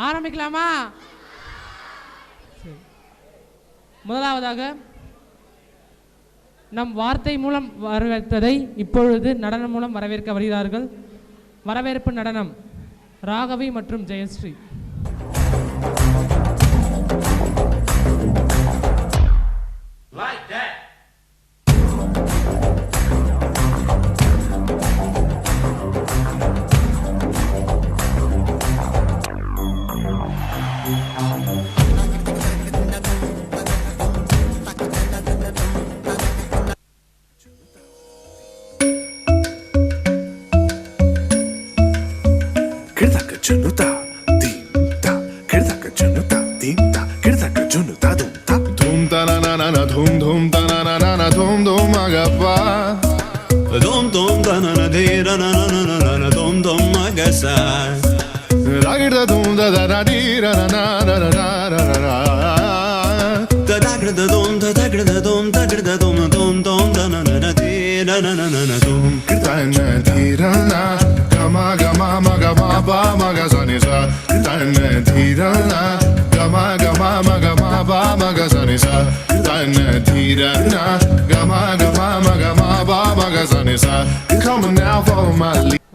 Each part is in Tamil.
ஆரம்பிக்கலாமா? முதலாவதாக நம் வார்த்தை மூலம் வரவேற்பதை இப்பொழுது நடனம் மூலம் வரவேற்க வருகிறார்கள். வரவேற்பு நடனம் ராகவி மற்றும் ஜெயஸ்ரீ.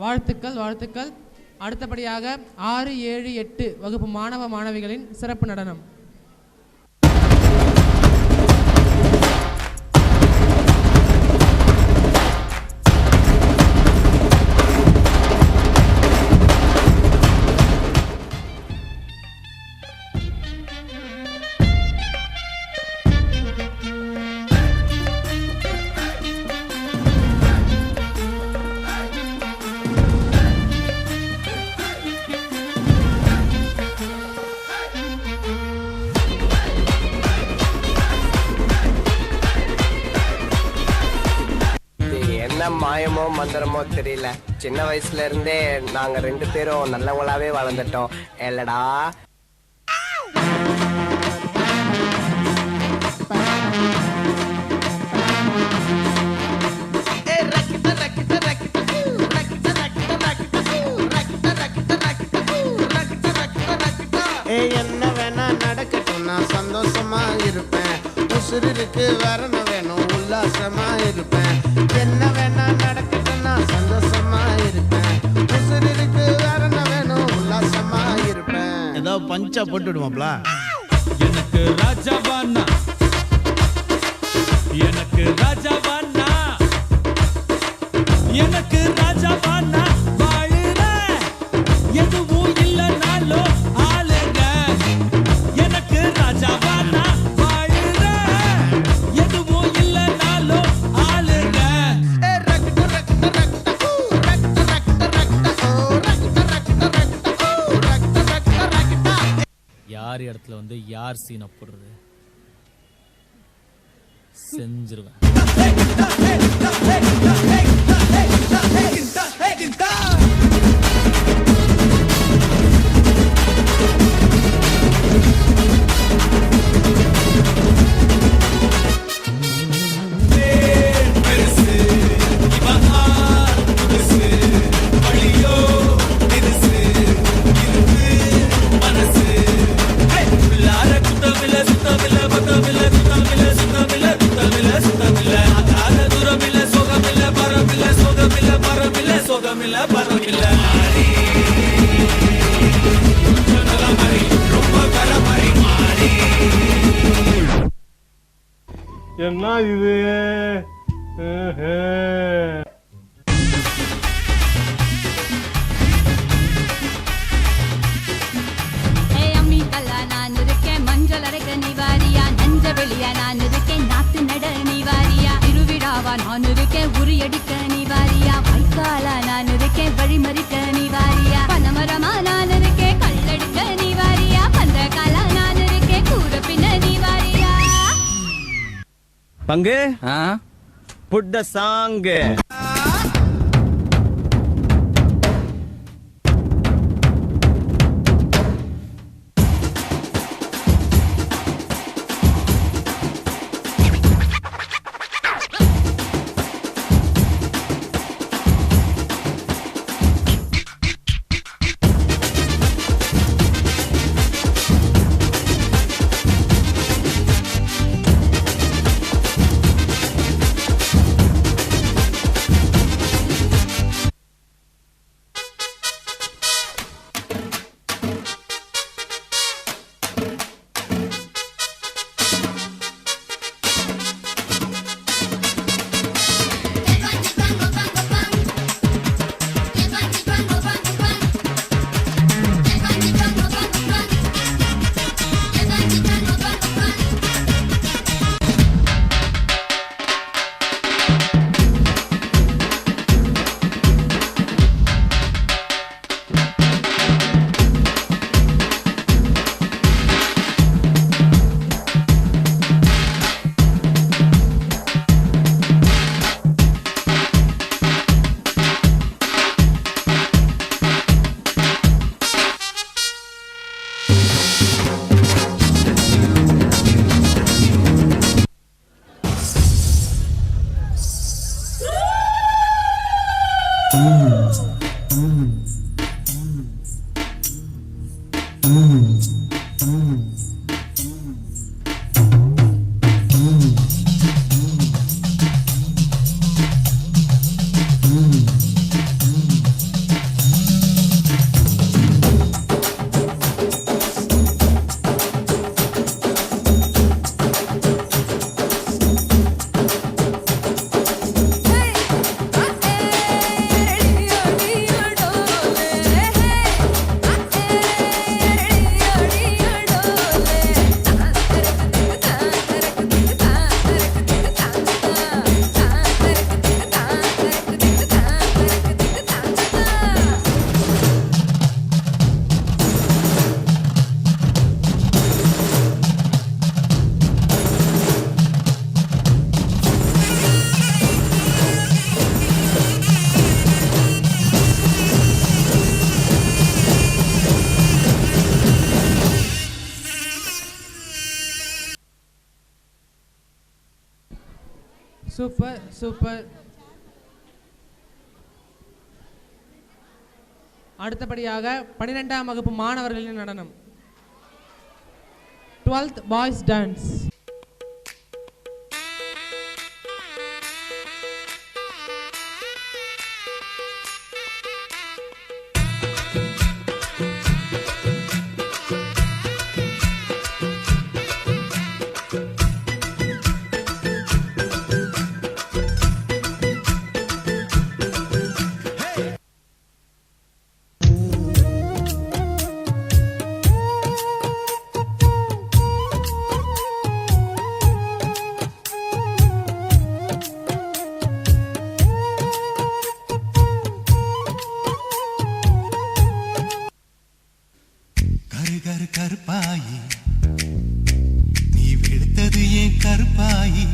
வாழ்த்துக்கள் வாழ்த்துக்கள். அடுத்தபடியாக 6, 7, 8 வகுப்பு மாணவ மாணவிகளின் சிறப்பு நடனம். மாயமோ மந்திரமோ தெரியல, சின்ன வயசுல இருந்தே நாங்க 2 பேரும் நல்லவங்களாவே வளர்ந்துட்டோம் இல்லடா. என்ன வேணா நடக்கட்டும், நான் சந்தோஷமா இருப்பேன். உசுருக்கு வரணும் வேணும், உல்லாசமா இருப்பேன். என்ன வேணா நடக்கட்டும், நான் சந்தோஷமா இருப்பேன். உசுருக்கு வரணும் வேணும், உல்லாசமா இருப்பேன். ஏதோ பஞ்சா போட்டுடுவாப்ல. எனக்கு ராஜாவானா, எனக்கு ராஜாவானா, எனக்கு ராஜாவானா, வாழுற எதுவும் இல்லைனாலோ ஆளுங்க. எனக்கு ராஜாவானா, வாழுற எதுவும் இல்லைனாலோ ஆளுங்க. யார் இடத்துல வந்து யார் சீனை போடுறது செஞ்சிருவேன். என்ன இது? நான் இருக்கேன், மஞ்சள் அரைக்க நிவாரியா. நஞ்ச வெளியா நான் இருக்கேன், நாத்து நட நிவாரியா. திருவிழாவா நான் இருக்கேன், உரியடிக்க நிவாரியா. வைக்காலா நான் இருக்கேன், வழிமறிக்க நிவாரியா. பனமரமா நான் இருக்கேன், கல்லடிக்க நிவாரியா. பந்தகாலா நான் இருக்கேன், கூற பின்ன நிவாரியா. பங்கு put the song. Super super. அடுத்தபடியாக 12ஆம் வகுப்பு மாணவர்களின் நடனம். 12th boys dance. கருப்பாயி நீ வெளுத்தது ஏன் கருப்பாயி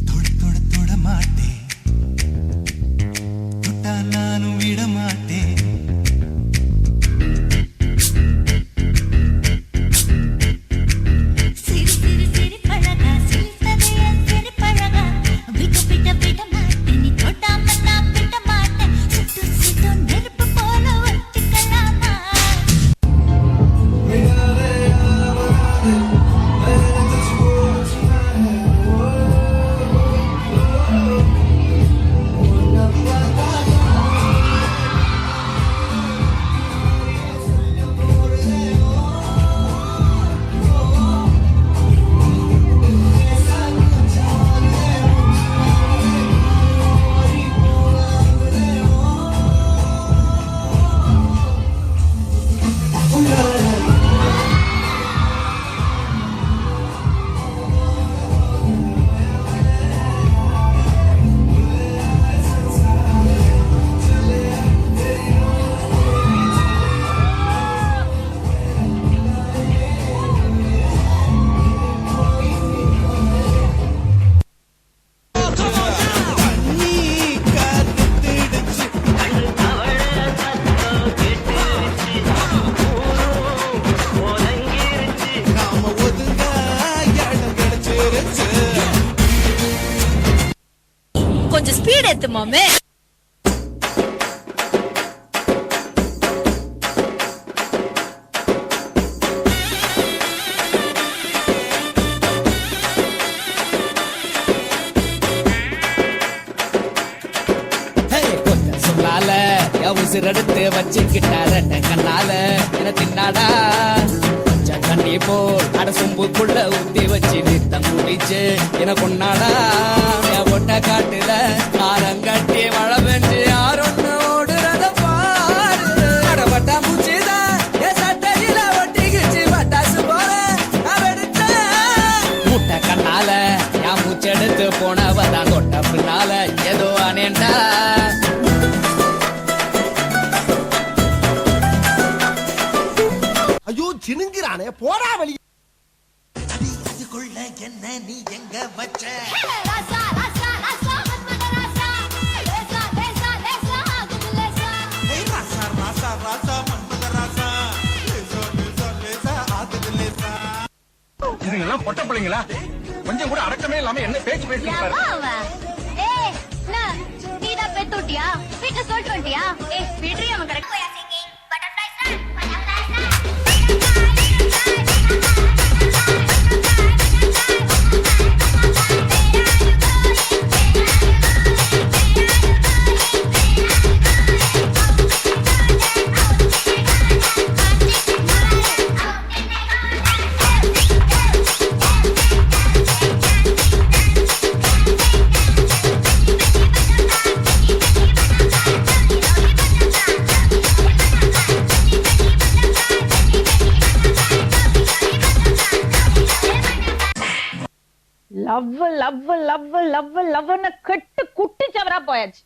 தொட தொட தொட மாட்டேன் தொட்டா நானும் விட மாட்டேன் கொஞ்சம் ஸ்பீட் ஏத்து மாமே. சொல்லால உசிரெடுத்து வச்சுக்கிட்டார கண்ணால என தின்னாடா கண்ணி போல் அட சொம்புக்குள்ள ஊத்தி வச்சு நித்தம் குடிச்சு என கொண்டாடா ஒட்ட காட்டுல ஆரங்கட்டி மழை பெஞ்சு யாரொன்னு ஓடுறத பாரு அடப்பட்டா மூச்சுதான் என் சட்டையில ஒட்டிக்கிச்சு பட்டாசு போல அவெடுத்த முட்டை கண்ணால என் மூச்செடுத்து போனவதான் தொட்ட பின்னால ஏதோ அனேண்டா ஐயோ சினுங்கிறானே போடா வழி. இதுக்குள்ள என்ன நீ எங்க வச்ச இதுங்கெல்லாம் பொட்ட பிள்ளைங்களா? கொஞ்சம் கூட அடக்கமே இல்லாம என்ன பேச்சு பேசிட்டு நீதான் பெத்துட்டியா வீட்டுல சொல்லிட்டு வந்துட்டியா? விடுறி அவன் correct love love love love லவ்னு கெட்டு குட்டி சவரா போயாச்சு.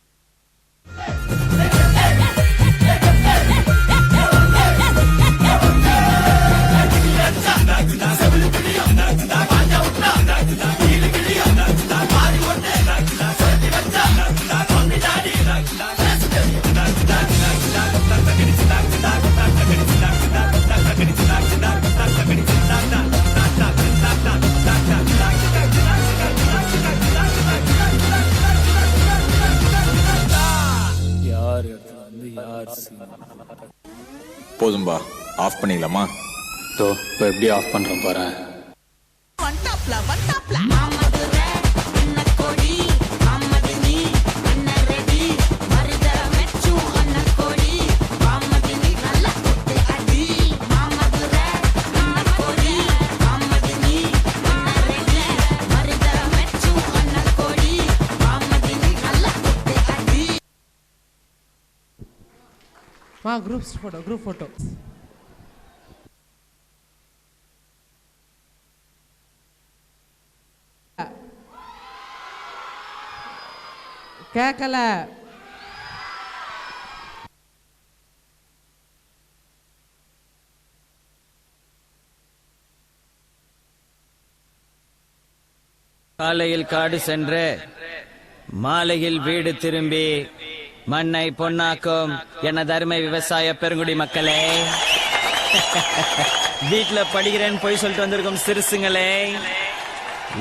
போதும்பா, ஆஃப் பண்ணிடலாமா? இப்போ எப்படி ஆஃப் பண்றோம் பாரு. group photo. கேக்கல. காலையில் காடு சென்று மாலையில் வீடு திரும்பி மண்ணை பொன்னாக்கும் எனது அருமை விவசாய பெருங்குடி மக்களே, வீட்டுல படிக்கிறேன்னு போய் சொல்லிட்டு வந்திருக்கும் சிறுசுங்களே,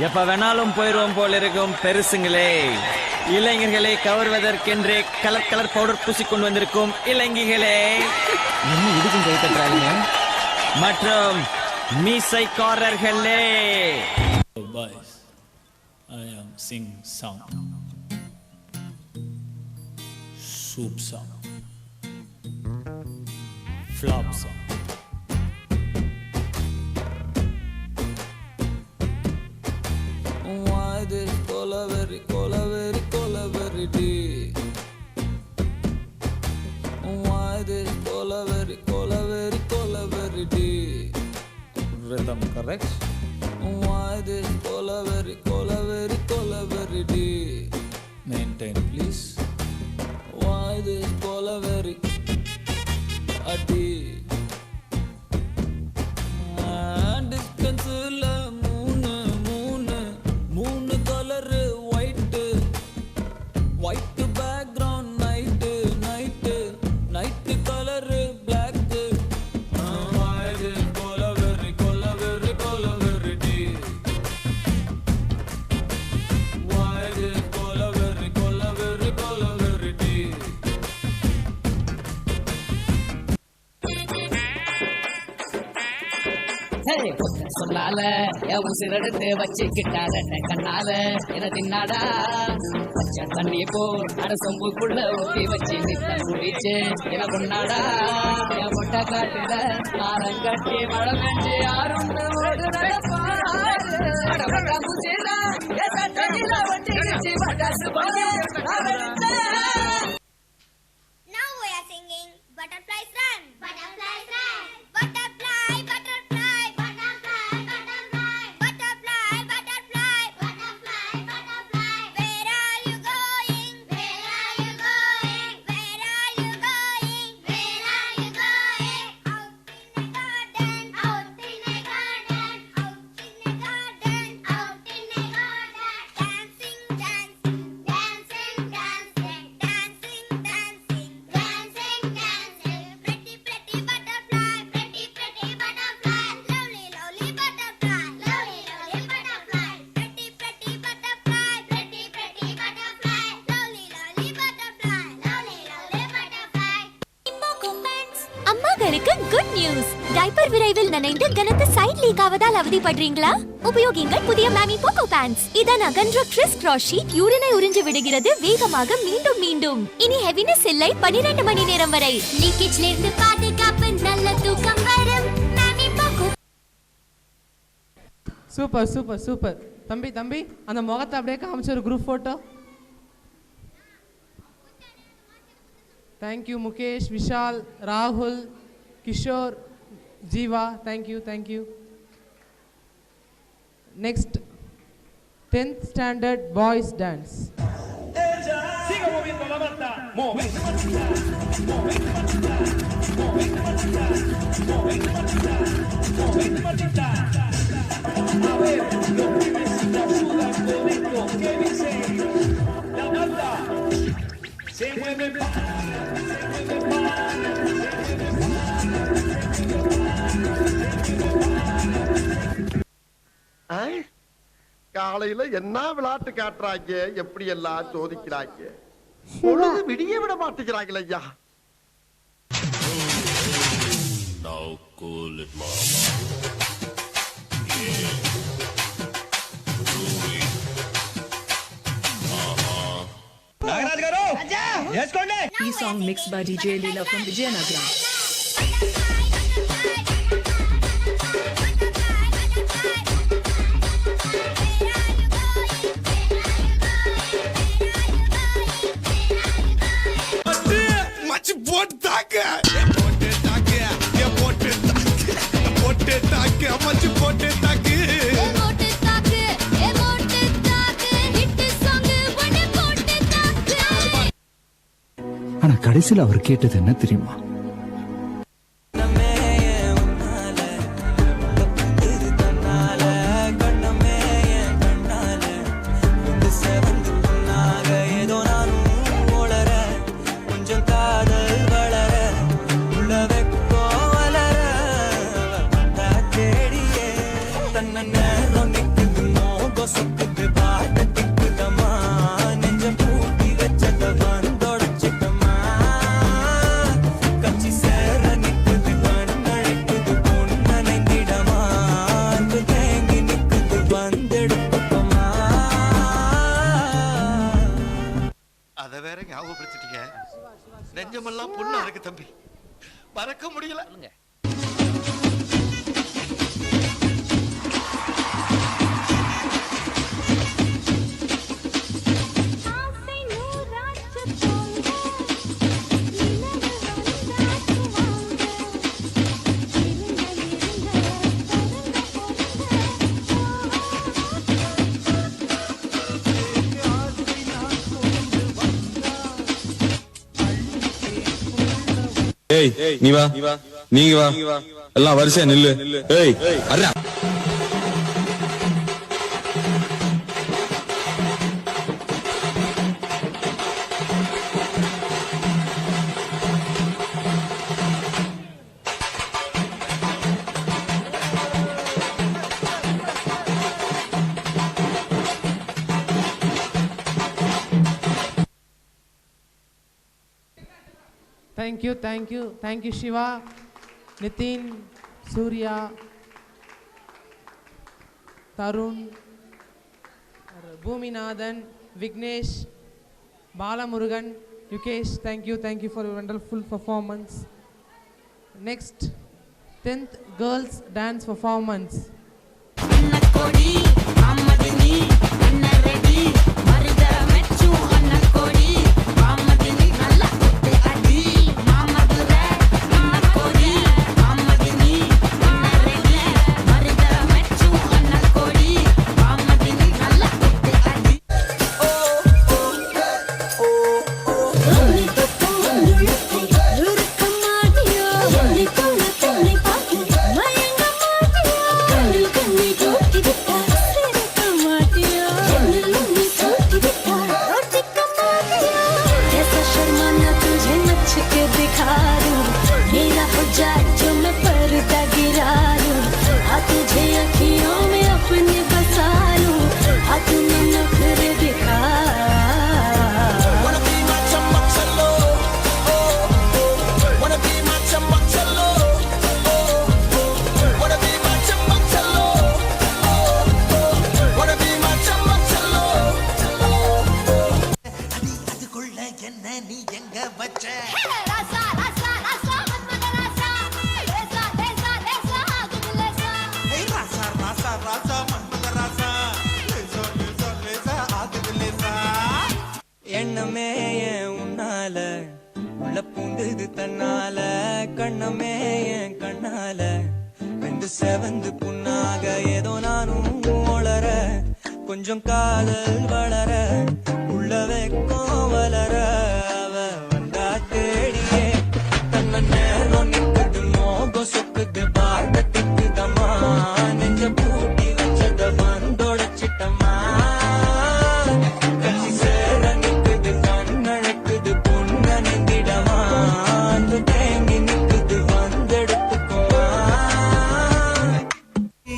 எப்ப வேணாலும் போயிருவோம் போல இருக்கும் பெருசுங்களே, இளைஞர்களை கவர்வதற்கென்றே கலர் கலர் பவுடர் பூசிக்கொண்டு வந்திருக்கும் இளைஞர்களே, மற்றும் மீசைக்காரர்களே. I am sing song, soup song, flop song. Why this colaveri tea? Why this colaveri tea? Rhythm correct? Why this colaveri tea? Maintain please. Why this colaveri tea? Dispense la moon color white background night color black. Why this colaveri tea? Why this colaveri tea? சொன்னால என் உசிரெடுத்து வச்சுக்கிட்டார கண்ணால என தின்னாடா பச்சை தண்ணி போல் அட சொம்புக்குள்ள ஊத்தி வச்சு நித்தம் குடிச்சு என கொண்டாடா என் மொட்டை காட்டுல ஆரங்கட்டி மழை பெஞ்சு யாரும் Now we are singing Butterflies Run. Butterflies run. Butterfly, butterfly, butterfly, butterfly, butterfly, butterfly, butterfly, butterfly. Where are you going? Where are you going? Where are you going? Where are you going? Out in a garden, out in a garden, out in a garden, out in a garden. Dancing, dancing, dancing, dancing, dancing, dancing, dancing, dancing. Pretty, pretty butterfly, pretty, pretty butterfly, lovely, lovely butterfly, lovely, lovely butterfly. Pretty, pretty butterfly, pretty, pretty butterfly, lovely, lovely butterfly, lovely, lovely butterfly. அம்மாக்களுக்கு குட் நியூஸ். டைப்பர் விரைவில் நனைந்து கனத்த சைட் லீக் ஆவதால் அவதிப்படுறீங்களா? உபயோகிங்கள் புதிய மாமி போக்கோ பேண்ட்ஸ். இதன் அகன்ற கிறிஸ் கிராஸ் ஷீட் யூரினை உறிஞ்சு விடுகிறது வேகமாக மீண்டும் மீண்டும். இனி ஹெவினஸ் இல்லை 12 மணி நேரம் வரை. லீக்கேஜ்ல இருந்து பாதுகாப்பு, நல்ல தூக்கம் வரும் மாமி போக்கோ. Super super super. தம்பி அந்த முகத்தை அப்படியே காமிச்சு ஒரு group photo. Thank you Mukesh, Vishal, ராகுல், Kishore, Jeeva. Thank you. Next 10th standard boys dance. Siga moviendo la banda. Movente matita. A ver, los pibes la sudan con esto. ¿Qué dice? La banda se mueve காலையில என்ன விளையாட்டு காட்டுறாங்க, எப்படி எல்லாம் சோதிக்கிறாங்க, பொழுது விடிய விட மாட்டேங்கிறாங்களே ஐயா. ఈ song mix by DJ Leela from Vijayanagaram. ஆனா கடைசியில் அவர் கேட்டது என்ன தெரியுமா? அத வேற ஞாபகப்படுத்திட்டீங்க. நெஞ்சமெல்லாம் புண்ணா இருக்கு தம்பி, மறக்க முடியல. ஏய் நீ வா, நீங்க வா, எல்லாம் வரிசையா நில்லு. ஏய் அண்ணா Thank you Shiva, Nitin, Surya, Tarun, Bhuminathan, Vignesh, Balamurugan, Yukesh. Thank you for your wonderful performance. Next, 10th girls dance performance. எண்ணமே உன்னால உள்ள பூந்தது தன்னால கண்ணமே என் கண்ணால வெந்து செவந்து புண்ணாக ஏதோ நானும் ஒளர கொஞ்சம் காதல் வளர உள்ள வெக்கம் வளர அவ வந்தா தேடியே தன்ன நேரம் நிக்குது மோகம் சொக்குது பார்த்தத்துக்கு தம்மா நெஞ்ச பூட்டி வச்சத வந்தோடச்சிட்டம்மா கட்சி சேர நிக்குது கண்ணழக்குது பொண்ண நெந்திடமா அந்த தேங்கி நிக்குது வந்தெடுத்துக்குமா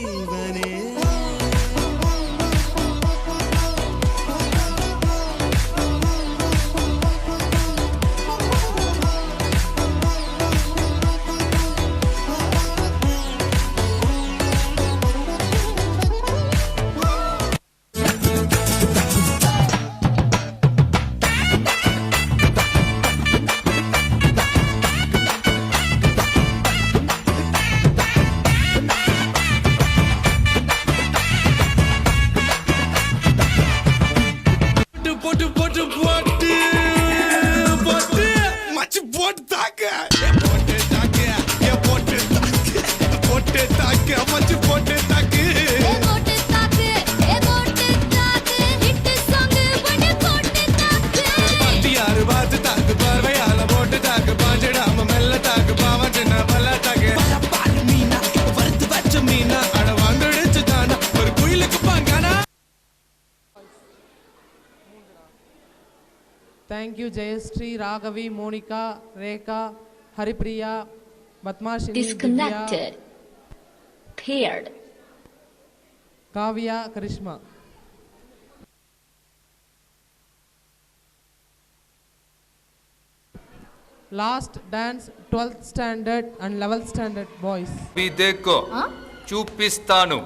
இவனே போட்டு போட்டு போட்டு போட்டு மச்சி போட்டு தாக்க போட்டு தாக்க போட்டு தாக்க போட்டு தாக்க மச்சி போட்டு தாக்கு யாரு பார்த்து தாக்கு பார்வையால போட்டு தாக்கு பாஞ்சிடாம மெல்ல தாக்கு பாவம் சின்ன பல்ல தாக்கு பாரு மீனா வறுத்து வச்ச மீனா அட வந்துடுச்சு தானா ஒரு குயிலுக்கு பாங்கானா. Thank you Jayashree, Raghavi, Monica, Rekha, Haripriya, Padmashini, Disconnected. Paired. Kavya, Karishma. Last dance 12th standard and 11th standard boys. भी देखो చూపిస్తాను.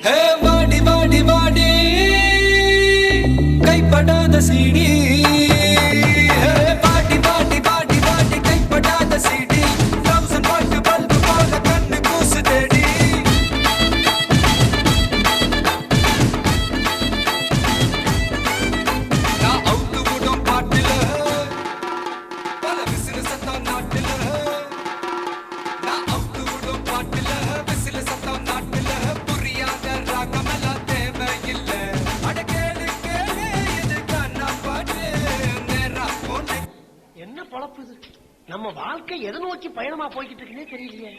ஹே வாடி வாடி வாடி கைப்படாத சீடி ஹே பாட்டி பாட்டி பாட்டி பாட்டி கைப்படாத சீடி 1000 வாட் பல்பு போல கண்ணு கூசு தேடி நான் அவுத்து விடும் பாட்டுல பல விசிறு சத்தம் நாட்டுல நான் அவுத்து விடும் பாட்டுல விசிறு சத்தம் நாட்டுல புரியாத ராகமெல்லாம் தேவையில்லை அட கேளு கேளு இது கண்ணா பாட்டு நேரா போட்டு என்ன பொழப்பு இது? நம்ம வாழ்க்கை எதை நோக்கி பயணமா போய்கிட்டு இருக்குன்னே தெரியலையே.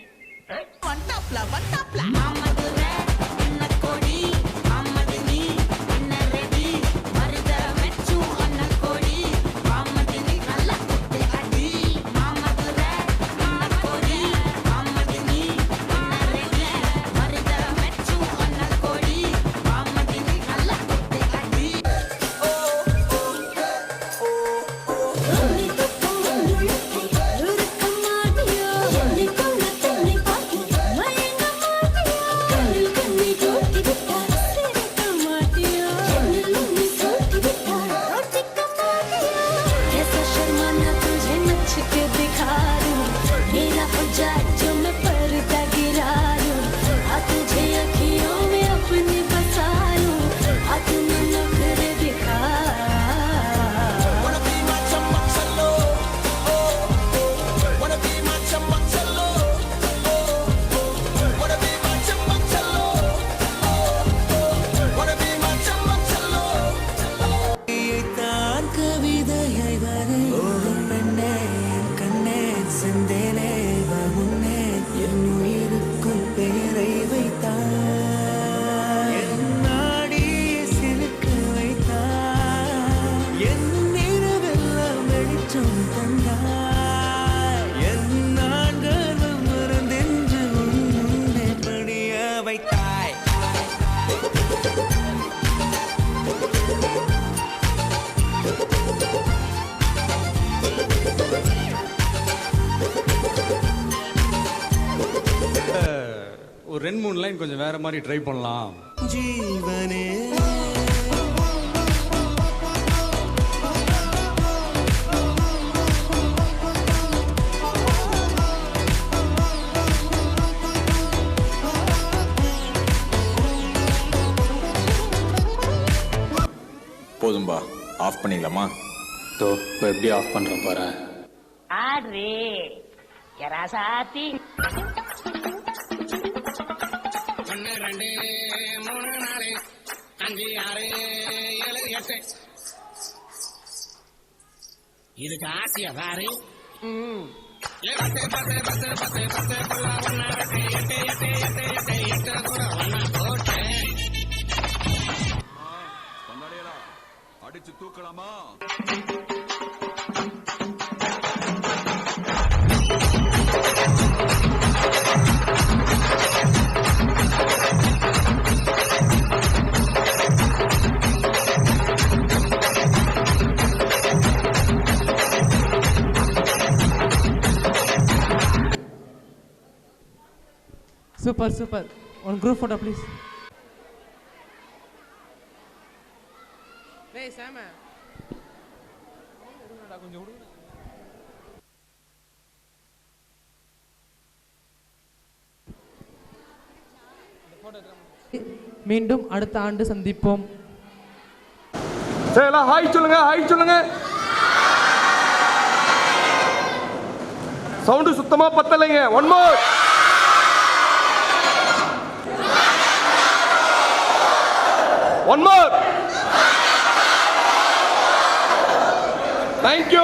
ஒரு 2-3 லைன் கொஞ்சம் வேற மாதிரி ட்ரை பண்ணலாம். ஜீவனே ஆஃப் பண்ணிடலாமா? தோ இப்போ எப்படி ஆஃப் பண்றேன் பாரு. ஆட்ரே ராசாத்தி 1 2 3 4 5 6 7 8 இதுக்கு ஆசையா பாரு. அடிச்சு தூக்கலாமா? Super super. One group photo please. டேய் சாம கொஞ்சம் விடுங்க. மீண்டும் அடுத்த ஆண்டு சந்திப்போம். சரி எல்லாம் ஹாய் சொல்லுங்க, ஹாய் சொல்லுங்க. சவுண்டு சுத்தமா பத்தலைங்க. One more. One more. Thank you.